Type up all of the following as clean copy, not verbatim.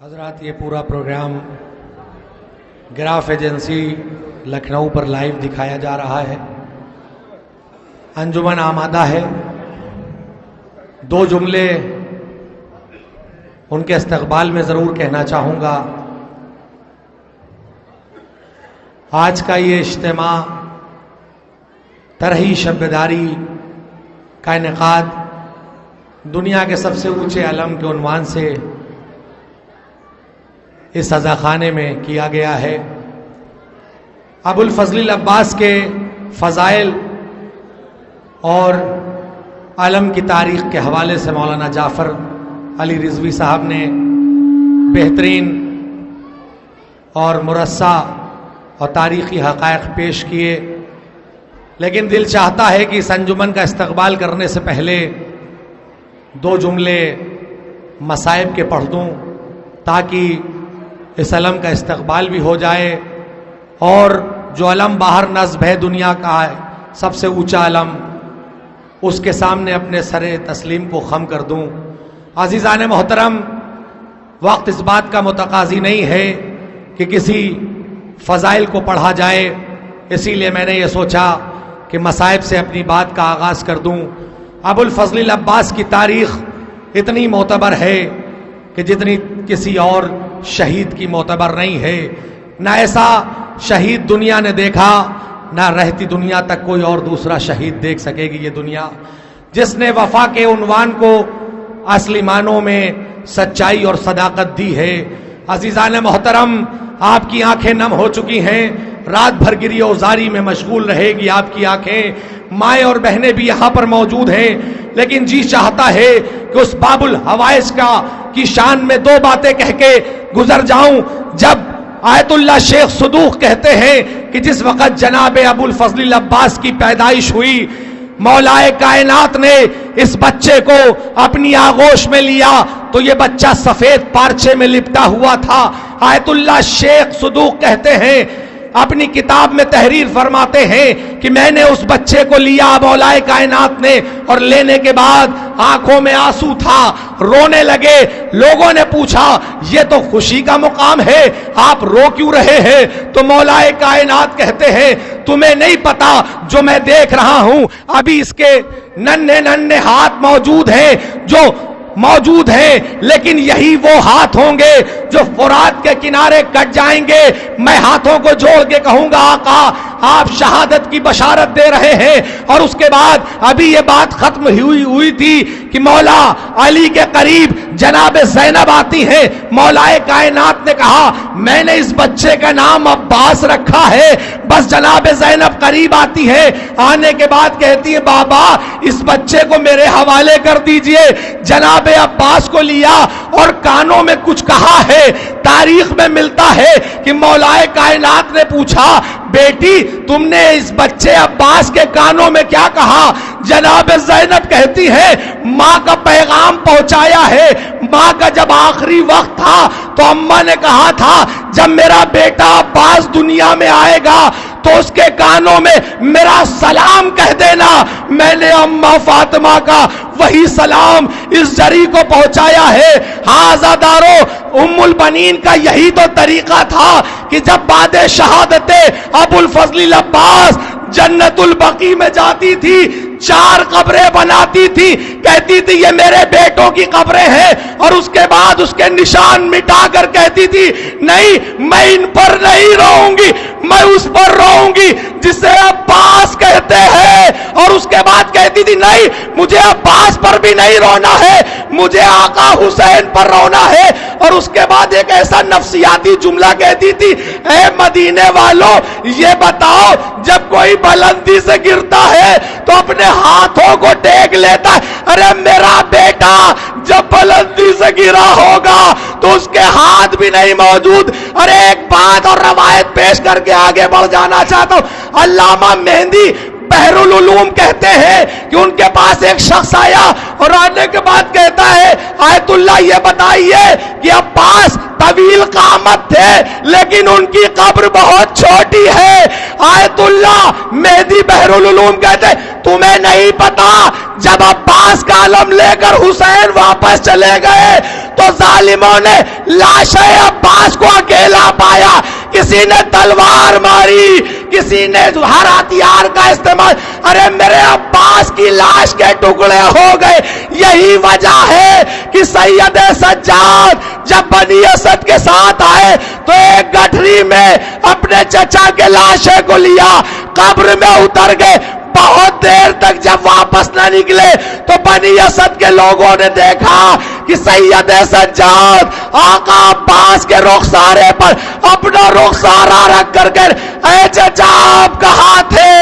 حضرات یہ پورا پروگرام گراف ایجنسی لکھنؤ پر لائیو دکھایا جا رہا ہے. انجمن آمادہ ہے. دو جملے ان کے استقبال میں ضرور کہنا چاہوں گا. آج کا یہ اجتماع طرحی شب بیداری کا انعقاد دنیا کے سب سے اونچے علم کے عنوان سے اس عزاخانے میں کیا گیا ہے. ابو الفضل العباس کے فضائل اور علم کی تاریخ کے حوالے سے مولانا جعفر علی رضوی صاحب نے بہترین اور مرصع اور تاریخی حقائق پیش کیے، لیکن دل چاہتا ہے کہ اس انجمن کا استقبال کرنے سے پہلے دو جملے مصائب کے پڑھ دوں تاکہ اس علم کا استقبال بھی ہو جائے اور جو علم باہر نصب ہے دنیا کا ہے سب سے اونچا علم، اس کے سامنے اپنے سر تسلیم کو خم کر دوں. عزیزان محترم، وقت اس بات کا متقاضی نہیں ہے کہ کسی فضائل کو پڑھا جائے، اسی لیے میں نے یہ سوچا کہ مصائب سے اپنی بات کا آغاز کر دوں. ابو الفضل العباس کی تاریخ اتنی معتبر ہے کہ جتنی کسی اور شہید کی معتبر نہیں ہے. نہ ایسا شہید دنیا نے دیکھا، نہ رہتی دنیا تک کوئی اور دوسرا شہید دیکھ سکے گی یہ دنیا، جس نے وفا کے عنوان کو اصلی معنوں میں سچائی اور صداقت دی ہے. عزیزان محترم، آپ کی آنکھیں نم ہو چکی ہیں، رات بھر گری اوزاری میں مشغول رہے گی آپ کی آنکھیں. مائیں اور بہنیں بھی یہاں پر موجود ہیں، لیکن جی چاہتا ہے کہ اس باب الحوائج کی شان میں دو باتیں کہہ کے گزر جاؤں. جب آیت اللہ شیخ صدوق کہتے ہیں کہ جس وقت جناب ابو الفضل العباس کی پیدائش ہوئی، مولائے کائنات نے اس بچے کو اپنی آغوش میں لیا تو یہ بچہ سفید پارچے میں لپٹا ہوا تھا. آیت اللہ شیخ صدوق کہتے ہیں، اپنی کتاب میں تحریر فرماتے ہیں کہ میں نے اس بچے کو لیا مولائے کائنات نے، اور لینے کے بعد آنکھوں میں آنسو تھا، رونے لگے. لوگوں نے پوچھا یہ تو خوشی کا مقام ہے، آپ رو کیوں رہے ہیں؟ تو مولائے کائنات کہتے ہیں تمہیں نہیں پتا جو میں دیکھ رہا ہوں، ابھی اس کے ننھے ننھے ہاتھ موجود ہیں جو موجود ہیں، لیکن یہی وہ ہاتھ ہوں گے جو فرات کے کنارے کٹ جائیں گے. میں ہاتھوں کو جوڑ کے کہوں گا آقا آپ شہادت کی بشارت دے رہے ہیں. اور اس کے بعد ابھی یہ بات ختم ہوئی تھی کہ مولا علی کے قریب جناب زینب آتی ہیں. مولائے کائنات نے کہا میں نے اس بچے کا نام عباس رکھا ہے. بس جناب زینب قریب آتی ہے، آنے کے بعد کہتی ہے بابا اس بچے کو میرے حوالے کر دیجئے. جناب عباس کو لیا اور کانوں میں کچھ کہا ہے. تاریخ میں ملتا ہے کہ مولائے کائنات نے پوچھا بیٹی تم نے اس بچے عباس کے کانوں میں کیا کہا؟ جناب زینب کہتی ہے ماں کا پیغام پہنچایا ہے. ماں کا جب آخری وقت تھا تو اماں نے کہا تھا جب میرا بیٹا عباس دنیا میں آئے گا تو اس کے کانوں میں میرا سلام کہہ دینا. میں نے اماں فاطمہ کا وہی سلام اس جری کو پہنچایا ہے. ہاں عزادارو، ام البنین کا یہی تو طریقہ تھا کہ جب بعد شہادت ابو الفضل العباس جنت البقیع میں جاتی تھی، 4 قبریں بناتی تھی، کہتی تھی یہ میرے بیٹوں کی قبریں ہیں، اور اس کے بعد اس کے نشان مٹا کر کہتی تھی نہیں میں ان پر نہیں رہوں گی، میں اس پر رہوں گی جسے عباس کہتے ہیں. اور اس کے بعد کہتی تھی نہیں مجھے عباس پر بھی نہیں رونا ہے، مجھے آقا حسین پر رونا ہے. اور اس کے بعد ایک ایسا نفسیاتی جملہ کہتی تھی اے مدینے والوں یہ بتاؤ جب کوئی بلندی سے گرتا ہے تو اپنے ہاتھوں کو ٹیک لیتا ہے، ارے میرا بیٹا جب بلندی سے گرا ہوگا تو اس کے ہاتھ بھی نہیں موجود. ارے ایک بات اور روایت پیش کر کے آگے بڑھ جانا چاہتا ہوں. علامہ مہندی بحر العلوم کہتے ہیں کہ ان کے پاس ایک شخص آیا اور آنے کے بعد کہتا ہے آیت اللہ یہ بتائیے کہ عباس طویل قامت علامت تھے لیکن ان کی قبر بہت چھوٹی ہے. آیت اللہ مہدی بحرالعلوم کہتے تمہیں نہیں پتا جب عباس کا علم لے کر حسین واپس چلے گئے تو ظالموں نے لاش عباس کو اکیلا پایا, کسی نے تلوار ماری, کسی نے ہر ہتھیار کا استعمال. ارے میرے عباس کی لاش کے ٹکڑے ہو گئے. یہی وجہ ہے کہ سید سجاد جب بنی اسد کے ساتھ آئے تو ایک گٹھری میں اپنے چچا کے لاشے کو لیا, قبر میں اتر گئے. بہت دیر تک جب واپس نہ نکلے تو بنی اسد کے لوگوں نے دیکھا کہ سید سجاد آقا عباس کے رخسارے پر اپنا رخسارہ رکھ کر کے اے چچا آپ کہاں تھے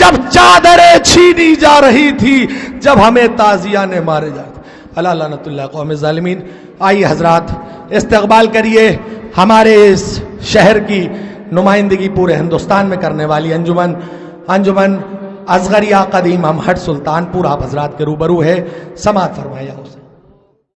جب چادریں چھینی جا رہی تھی, جب ہمیں تازیہ نے مارے جا رہے تھے. اللہ لعنت اللہ قوم ظالمین. آئیے حضرات استقبال کریے ہمارے اس شہر کی نمائندگی پورے ہندوستان میں کرنے والی انجمن اصغریہ قدیم امہٹ سلطان پور آپ حضرات کے روبرو ہے. سماعت فرمائیے.